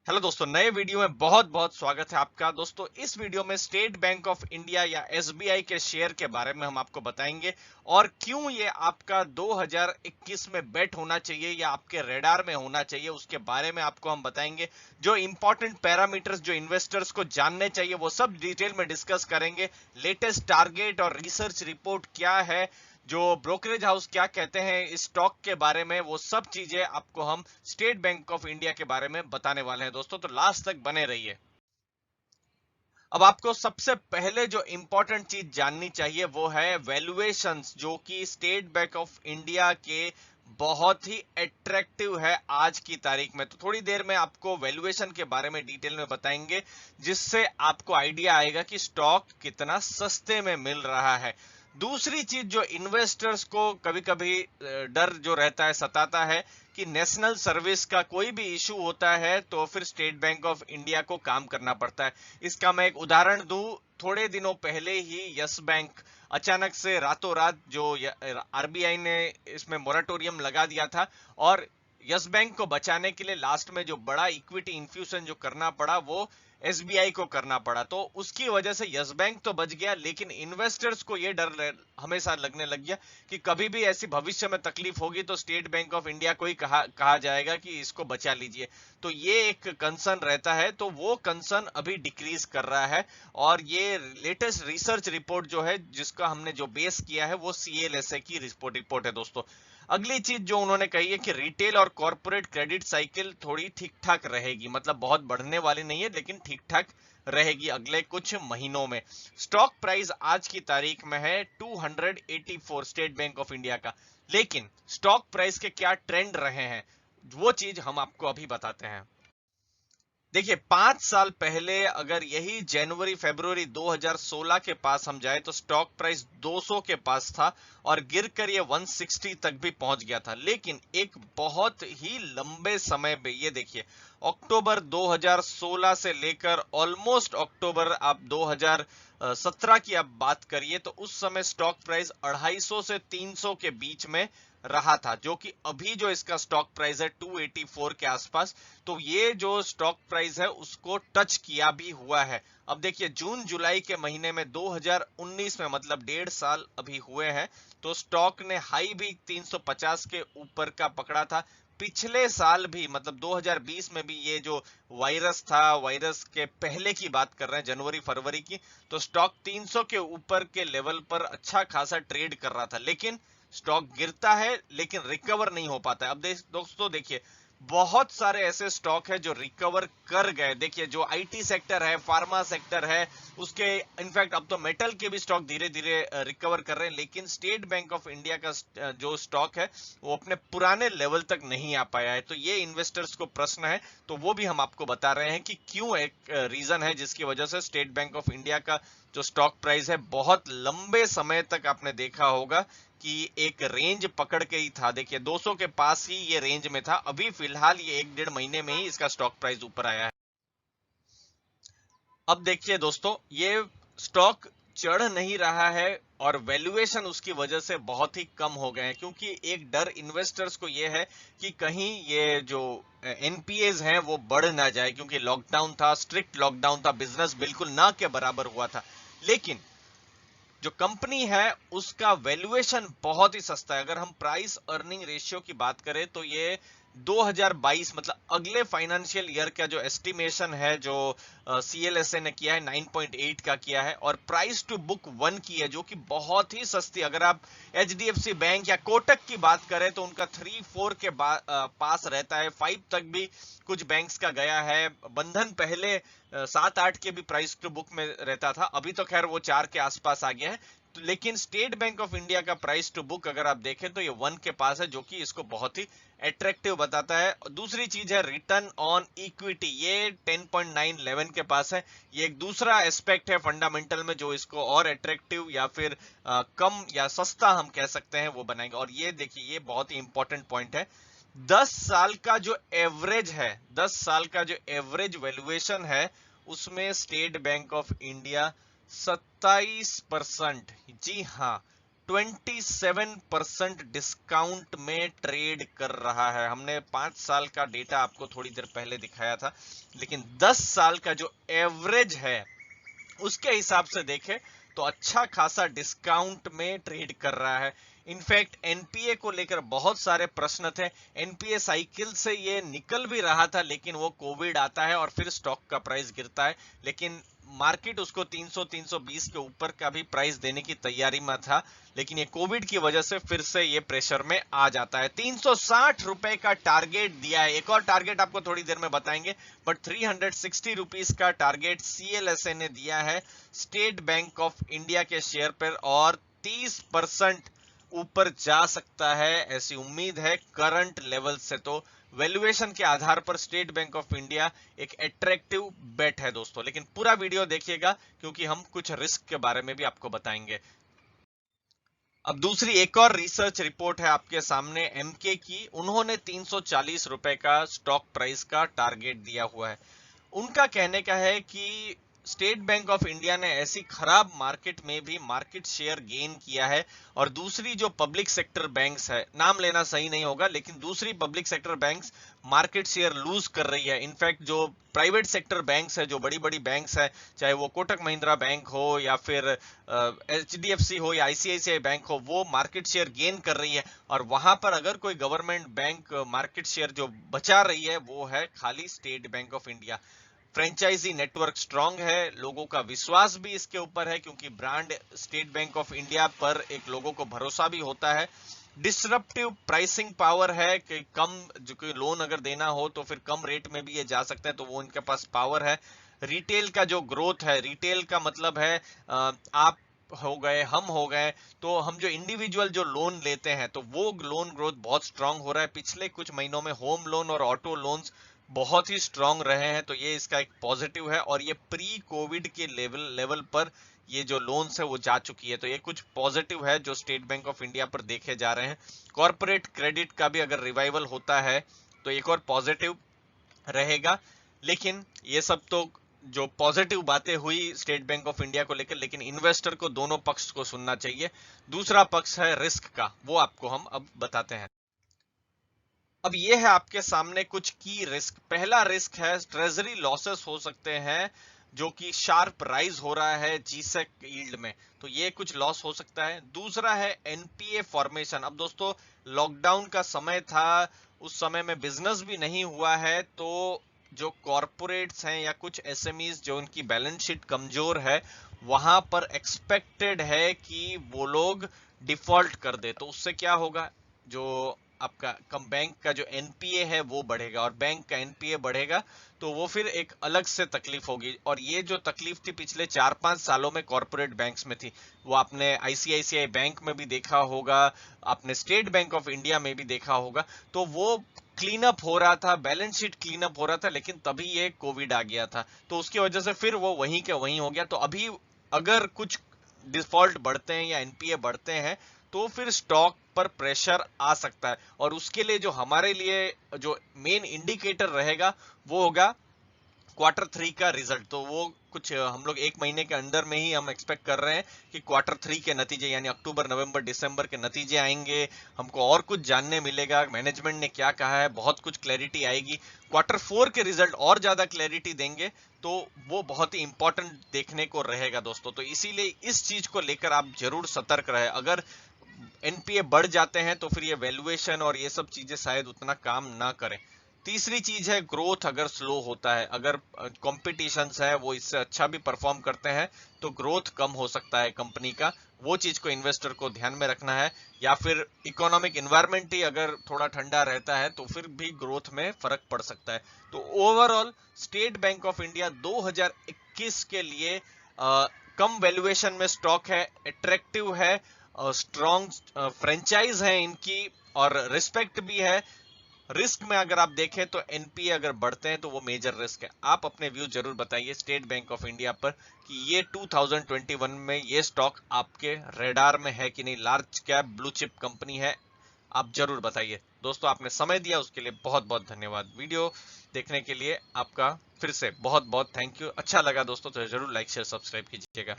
Hello दोस्तों, नए video में बहुत बहुत स्वागत है आपका। दोस्तों, इस वीडियो में स्टेट बैंक ऑफ इंडिया या एसबीआई के शेयर के बारे में हम आपको बताएंगे और क्यों ये आपका 2021 में बेट होना चाहिए या आपके रेडार में होना चाहिए, उसके बारे में आपको हम बताएंगे। जो इंपॉर्टेंट पैरामीटर्स जो इन्वेस्टर्स को जानने चाहिए वो सब डिटेल में डिस्कस करेंगे। लेटेस्ट टारगेट और रिसर्च रिपोर्ट क्या है, जो ब्रोकरेज हाउस क्या कहते हैं इस स्टॉक के बारे में, वो सब चीजें आपको हम स्टेट बैंक ऑफ इंडिया के बारे में बताने वाले हैं दोस्तों, तो लास्ट तक बने रहिए। अब आपको सबसे पहले जो इंपॉर्टेंट चीज जाननी चाहिए वो है वैल्यूएशंस, जो कि स्टेट बैंक ऑफ इंडिया के बहुत ही अट्रैक्टिव है आज की तारीख में। तो थोड़ी देर में आपको वैल्यूएशन के बारे में डिटेल में बताएंगे, जिससे आपको आइडिया आएगा कि स्टॉक कितना सस्ते में मिल रहा है। दूसरी चीज जो इन्वेस्टर्स को कभी कभी डर जो रहता है, सताता है, कि नेशनल सर्विस का कोई भी इशू होता है तो फिर स्टेट बैंक ऑफ इंडिया को काम करना पड़ता है। इसका मैं एक उदाहरण दूं, थोड़े दिनों पहले ही यस बैंक अचानक से रातों रात जो आरबीआई ने इसमें मोराटोरियम लगा दिया था, और यस बैंक को बचाने के लिए लास्ट में जो बड़ा इक्विटी इन्फ्यूजन जो करना पड़ा वो एसबीआई को करना पड़ा। तो उसकी वजह से यस बैंक तो बच गया, लेकिन इन्वेस्टर्स को ये डर हमेशा लगने लग गया कि कभी भी ऐसी भविष्य में तकलीफ होगी तो स्टेट बैंक ऑफ इंडिया को ही कहा जाएगा कि इसको बचा लीजिए। तो ये एक कंसर्न रहता है, तो वो कंसर्न अभी डिक्रीज कर रहा है। और ये लेटेस्ट रिसर्च रिपोर्ट जो है, जिसका हमने जो बेस किया है, वो सीएलएसए की रिपोर्ट है दोस्तों। अगली चीज जो उन्होंने कही है कि रिटेल और कॉर्पोरेट क्रेडिट साइकिल थोड़ी ठीक ठाक रहेगी, मतलब बहुत बढ़ने वाली नहीं है लेकिन ठीक ठाक रहेगी अगले कुछ महीनों में। स्टॉक प्राइस आज की तारीख में है 284 स्टेट बैंक ऑफ इंडिया का। लेकिन स्टॉक प्राइस के क्या ट्रेंड रहे हैं, वो चीज हम आपको अभी बताते हैं। देखिए, 5 साल पहले अगर यही जनवरी फरवरी 2016 के पास हम जाए तो स्टॉक प्राइस 200 के पास था और गिरकर ये 160 तक भी पहुंच गया था। लेकिन एक बहुत ही लंबे समय में, ये देखिए, अक्टूबर 2016 से लेकर ऑलमोस्ट अक्टूबर आप 2017 की आप बात करिए तो उस समय स्टॉक प्राइस 250 से 300 के बीच में रहा था, जो कि अभी जो इसका स्टॉक प्राइस है 284 के आसपास। तो ये जो स्टॉक प्राइस है उसको टच किया भी हुआ है। अब देखिए, जून जुलाई के महीने में 2019 में, मतलब 1.5 साल अभी हुए हैं, तो स्टॉक ने हाई भी 350 के ऊपर का पकड़ा था। पिछले साल भी, मतलब 2020 में भी, ये जो वायरस था, वायरस के पहले की बात कर रहे हैं, जनवरी फरवरी की, तो स्टॉक 300 के ऊपर के लेवल पर अच्छा खासा ट्रेड कर रहा था। लेकिन स्टॉक गिरता है लेकिन रिकवर नहीं हो पाता है। अब दोस्तों देखिए, बहुत सारे ऐसे स्टॉक है जो रिकवर कर गए। देखिए, जो आईटी सेक्टर है, फार्मा सेक्टर है, उसके इनफैक्ट अब तो मेटल के भी स्टॉक धीरे धीरे रिकवर कर रहे हैं। लेकिन स्टेट बैंक ऑफ इंडिया का जो स्टॉक है वो अपने पुराने लेवल तक नहीं आ पाया है। तो ये इन्वेस्टर्स को प्रश्न है, तो वो भी हम आपको बता रहे हैं कि क्यों, एक रीजन है जिसकी वजह से स्टेट बैंक ऑफ इंडिया का जो स्टॉक प्राइस है बहुत लंबे समय तक आपने देखा होगा कि एक रेंज पकड़ के ही था। देखिए, 200 के पास ही ये रेंज में था। अभी फिलहाल ये 1 डेढ़ महीने में ही इसका स्टॉक प्राइस ऊपर आया है। अब देखिए दोस्तों, ये स्टॉक चढ़ नहीं रहा है और वैल्यूएशन उसकी वजह से बहुत ही कम हो गए हैं, क्योंकि एक डर इन्वेस्टर्स को ये है कि कहीं ये जो एनपीएज हैं वो बढ़ ना जाए, क्योंकि लॉकडाउन था, स्ट्रिक्ट लॉकडाउन था, बिजनेस बिल्कुल ना के बराबर हुआ था। लेकिन जो कंपनी है उसका वैल्यूएशन बहुत ही सस्ता है। अगर हम प्राइस अर्निंग रेशियो की बात करें तो ये 2022, मतलब अगले फाइनेंशियल ईयर का जो एस्टिमेशन है, जो सीएलएसए ने किया है, 9.8 का किया है, और प्राइस टू बुक 1 की है, जो कि बहुत ही सस्ती। अगर आप एचडीएफसी बैंक या कोटक की बात करें तो उनका 3-4 के पास रहता है, 5 तक भी कुछ बैंक्स का गया है। बंधन पहले 7-8 के भी प्राइस टू बुक में रहता था, अभी तो खैर वो 4 के आसपास आ गया है। तो लेकिन स्टेट बैंक ऑफ इंडिया का प्राइस टू बुक अगर आप देखें तो ये 1 के पास है, जो कि इसको बहुत ही अट्रैक्टिव बताता है। दूसरी चीज है रिटर्न ऑन इक्विटी, ये 10.911 के पास है। ये एक दूसरा एस्पेक्ट है फंडामेंटल में जो इसको और अट्रैक्टिव या फिर कम या सस्ता हम कह सकते हैं वो बनाएंगे। और ये देखिए, ये बहुत ही इंपॉर्टेंट पॉइंट है। 10 साल का जो एवरेज है, 10 साल का जो एवरेज वैल्यूएशन है, उसमें स्टेट बैंक ऑफ इंडिया 27%, जी हाँ, 27% डिस्काउंट में ट्रेड कर रहा है। हमने 5 साल का डेटा आपको थोड़ी देर पहले दिखाया था, लेकिन 10 साल का जो एवरेज है उसके हिसाब से देखें तो अच्छा खासा डिस्काउंट में ट्रेड कर रहा है। इनफैक्ट एनपीए को लेकर बहुत सारे प्रश्न थे। एनपीए साइकिल से ये निकल भी रहा था, लेकिन वो कोविड आता है और फिर स्टॉक का प्राइस गिरता है, लेकिन मार्केट उसको 300-320 के ऊपर का भी प्राइस देने की तैयारी में था, लेकिन ये कोविड की वजह से फिर से ये प्रेशर में आ जाता है। 360 रुपए का टारगेट दिया है, एक और टारगेट आपको थोड़ी देर में बताएंगे, बट 360 रुपीस का टारगेट सीएलएसए ने दिया है स्टेट बैंक ऑफ इंडिया के शेयर पर, और 30% ऊपर जा सकता है ऐसी उम्मीद है करंट लेवल से। तो वैल्यूएशन के आधार पर स्टेट बैंक ऑफ इंडिया एक अट्रैक्टिव बेट है दोस्तों, लेकिन पूरा वीडियो देखिएगा क्योंकि हम कुछ रिस्क के बारे में भी आपको बताएंगे। अब दूसरी एक और रिसर्च रिपोर्ट है आपके सामने एमके की। उन्होंने 340 रुपए का स्टॉक प्राइस का टारगेट दिया हुआ है। उनका कहने का है कि स्टेट बैंक ऑफ इंडिया ने ऐसी खराब मार्केट में भी मार्केट शेयर गेन किया है, और दूसरी जो पब्लिक सेक्टर बैंक्स है, नाम लेना सही नहीं होगा, लेकिन दूसरी public sector banks market share lose कर रही है। इनफैक्ट जो प्राइवेट सेक्टर बैंक्स है, जो बड़ी बड़ी बैंक्स है, चाहे वो कोटक महिंद्रा बैंक हो या फिर एचडीएफसी हो या आईसीआईसीआई बैंक हो, वो मार्केट शेयर गेन कर रही है। और वहां पर अगर कोई गवर्नमेंट बैंक मार्केट शेयर जो बचा रही है वो है खाली state bank of India. Franchisee network strong है, लोगों का विश्वास भी इसके ऊपर है क्योंकि brand state bank of India पर एक लोगों को भरोसा भी होता है। डिसरप्टिव प्राइसिंग पावर है कि कम जो कोई लोन अगर देना हो तो फिर कम रेट में भी ये जा सकते हैं, तो वो इनके पास पावर है। रिटेल का जो ग्रोथ है, रिटेल का मतलब है आप हो गए, हम हो गए, तो हम जो इंडिविजुअल जो लोन लेते हैं तो वो लोन ग्रोथ बहुत स्ट्रांग हो रहा है। पिछले कुछ महीनों में होम लोन और ऑटो लोन्स बहुत ही स्ट्रांग रहे हैं, तो ये इसका एक पॉजिटिव है, और ये प्री कोविड के लेवल पर ये जो लोन्स है वो जा चुकी है, तो ये कुछ पॉजिटिव है जो स्टेट बैंक ऑफ इंडिया पर देखे जा रहे हैं। कॉर्पोरेट क्रेडिट का भी अगर रिवाइवल होता है तो एक और पॉजिटिव रहेगा। लेकिन ये सब तो जो पॉजिटिव बातें हुई स्टेट बैंक ऑफ इंडिया को लेकर, लेकिन इन्वेस्टर को दोनों पक्ष को सुनना चाहिए। दूसरा पक्ष है रिस्क का, वो आपको हम अब बताते हैं। अब ये है आपके सामने कुछ की रिस्क। पहला रिस्क है ट्रेजरी लॉसेस हो सकते हैं, जो कि शार्प राइज हो रहा है जीसेक यील्ड में, तो ये कुछ लॉस हो सकता है। दूसरा है एनपीए फॉर्मेशन। अब दोस्तों लॉकडाउन का समय था, उस समय में बिजनेस भी नहीं हुआ है, तो जो कॉरपोरेट्स हैं या कुछ एसएमईज जो उनकी बैलेंस शीट कमजोर है, वहां पर एक्सपेक्टेड है कि वो लोग डिफॉल्ट कर दे, तो उससे क्या होगा, जो आपका कम बैंक का जो एनपीए है वो बढ़ेगा, और बैंक का एनपीए बढ़ेगा तो वो फिर एक अलग से तकलीफ होगी। और ये जो तकलीफ थी पिछले 4-5 सालों में कॉर्पोरेट बैंक्स में थी, वो आपने आईसीआईसीआई बैंक में भी देखा होगा, आपने स्टेट बैंक ऑफ इंडिया में भी देखा होगा, तो वो क्लीन अप हो रहा था, बैलेंस शीट क्लीन अप हो रहा था, लेकिन तभी ये कोविड आ गया था, तो उसकी वजह से फिर वो वहीं के वहीं हो गया। तो अभी अगर कुछ डिफॉल्ट बढ़ते हैं या एनपीए बढ़ते हैं तो फिर स्टॉक पर प्रेशर आ सकता है, और उसके लिए जो हमारे लिए जो मेन इंडिकेटर रहेगा वो होगा Q3 का रिजल्ट। तो वो कुछ हम लोग एक महीने के अंदर में ही हम एक्सपेक्ट कर रहे हैं कि Q3 के नतीजे यानी अक्टूबर नवंबर दिसंबर के नतीजे आएंगे, हमको और कुछ जानने मिलेगा, मैनेजमेंट ने क्या कहा है, बहुत कुछ क्लैरिटी आएगी। Q4 के रिजल्ट और ज्यादा क्लैरिटी देंगे, तो वो बहुत ही इंपॉर्टेंट देखने को रहेगा दोस्तों। तो इसीलिए इस चीज को लेकर आप जरूर सतर्क रहे। अगर एनपीए बढ़ जाते हैं तो फिर ये वैल्यूएशन और ये सब चीजें शायद उतना काम ना करें। तीसरी चीज है ग्रोथ अगर स्लो होता है, अगर कॉम्पिटिशन्स है वो इससे अच्छा भी परफॉर्म करते हैं तो ग्रोथ कम हो सकता है कंपनी का, वो चीज को इन्वेस्टर को ध्यान में रखना है। या फिर इकोनॉमिक इन्वायरमेंट ही अगर थोड़ा ठंडा रहता है तो फिर भी ग्रोथ में फर्क पड़ सकता है। तो overall state bank of India 2021 के लिए कम वैल्यूएशन में स्टॉक है, अट्रैक्टिव है, स्ट्रॉन्ग फ्रेंचाइज है इनकी, और रिस्पेक्ट भी है। रिस्क में अगर आप देखें तो एनपीए अगर बढ़ते हैं तो वो मेजर रिस्क है। आप अपने व्यू जरूर बताइए स्टेट बैंक ऑफ इंडिया पर कि ये 2021 में ये स्टॉक आपके रेडार में है कि नहीं, large cap blue chip company है, आप जरूर बताइए। दोस्तों आपने समय दिया उसके लिए बहुत बहुत धन्यवाद। वीडियो देखने के लिए आपका फिर से बहुत बहुत थैंक यू। अच्छा लगा दोस्तों तो जरूर लाइक शेयर सब्सक्राइब कीजिएगा।